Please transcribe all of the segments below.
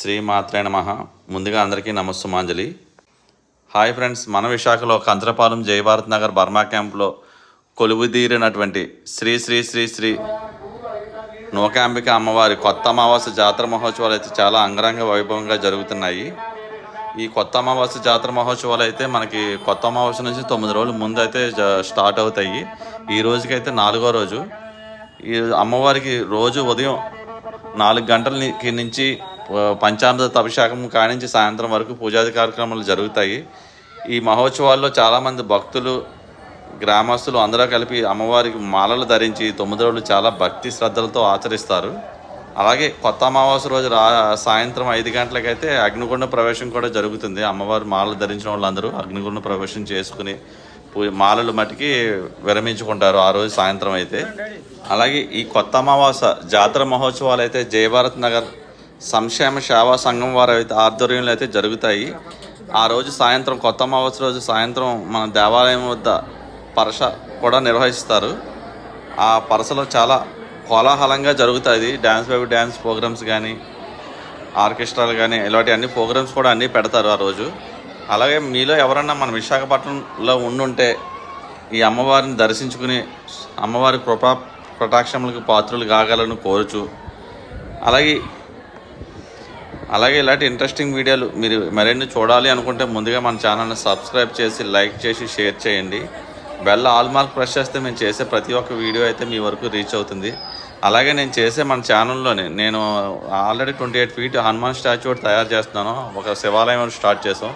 శ్రీమాత్రే నమః. ముందుగా అందరికీ నమస్సుమాంజలి. హాయ్ ఫ్రెండ్స్, మన విశాఖలో కంచరపాలెం జయభారత్ నగర్ బర్మా క్యాంప్లో కొలువుదీరినటువంటి శ్రీ శ్రీ శ్రీ శ్రీ నూకాంబిక అమ్మవారి కొత్త అమావాస్య జాతర మహోత్సవాలు అయితే చాలా అంగరంగ వైభవంగా జరుగుతున్నాయి. ఈ కొత్త అమావాస్య జాతర మహోత్సవాలు అయితే మనకి కొత్త అమావాస్య నుంచి 9 రోజుల ముందు అయితే స్టార్ట్ అవుతాయి. ఈ రోజుకైతే 4వ రోజు. ఈ అమ్మవారికి రోజు ఉదయం 4 గంటల నుంచి పంచామృత అభిషేకం కానించి సాయంత్రం వరకు పూజాది కార్యక్రమాలు జరుగుతాయి. ఈ మహోత్సవాల్లో చాలామంది భక్తులు, గ్రామస్తులు అందరూ కలిపి అమ్మవారికి మాలలు ధరించి 9 రోజులు చాలా భక్తి శ్రద్ధలతో ఆచరిస్తారు. అలాగే కొత్త అమావాస్య రోజు సాయంత్రం 5 గంటలకైతే అగ్నిగుండ ప్రవేశం కూడా జరుగుతుంది. అమ్మవారి మాలలు ధరించిన వాళ్ళందరూ అగ్నిగుండ ప్రవేశం చేసుకుని మాలలు మట్టికి విరమించుకుంటారు ఆ రోజు సాయంత్రం అయితే. అలాగే ఈ కొత్త అమావాస్య జాతర మహోత్సవాలు అయితే జయభారత్ నగర్ సంక్షేమ సేవా సంఘం వారి అయితే ఆధ్వర్యంలో అయితే జరుగుతాయి. ఆ రోజు సాయంత్రం కొత్త అమావాస్య రోజు సాయంత్రం మన దేవాలయం వద్ద పరస కూడా నిర్వహిస్తారు. ఆ పరసలో చాలా కోలాహలంగా జరుగుతుంది. డ్యాన్స్ ప్రోగ్రామ్స్ కానీ, ఆర్కెస్ట్రాలు కానీ, ఇలాంటి అన్ని ప్రోగ్రామ్స్ కూడా అన్నీ పెడతారు ఆ రోజు. అలాగే మీలో ఎవరన్నా మన విశాఖపట్నంలో ఉండుంటే ఈ అమ్మవారిని దర్శించుకుని అమ్మవారి కృపా కటాక్షములకు పాత్రలు కాగలను కోరుచు, అలాగే ఇలాంటి ఇంట్రెస్టింగ్ వీడియోలు మీరు మరిన్ని చూడాలి అనుకుంటే ముందుగా మన ఛానల్ని సబ్స్క్రైబ్ చేసి, లైక్ చేసి, షేర్ చేయండి. బెల్ ఆల్ మార్క్ ప్రెస్ చేస్తే మేము చేసే ప్రతి ఒక్క వీడియో అయితే మీ వరకు రీచ్ అవుతుంది. అలాగే నేను చేసే మన ఛానల్లోనే నేను ఆల్రెడీ 28 ఫీట్ హనుమాన్ స్టాచ్యూ తయారు చేస్తున్నాను. ఒక శివాలయం స్టార్ట్ చేసాం.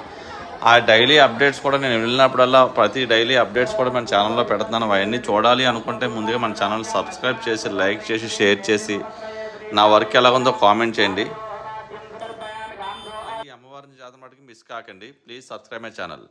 ఆ డైలీ అప్డేట్స్ కూడా నేను వెళ్ళినప్పుడల్లా ప్రతి డైలీ అప్డేట్స్ కూడా మన ఛానల్లో పెడుతున్నాను. అవన్నీ చూడాలి అనుకుంటే ముందుగా మన ఛానల్ సబ్స్క్రైబ్ చేసి, లైక్ చేసి, షేర్ చేసి, నా వర్క్ ఎలా ఉందో కామెంట్ చేయండి. ఈ అమ్మవారిని జాతర మటుకు మిస్ కాకండి. Please subscribe my channel.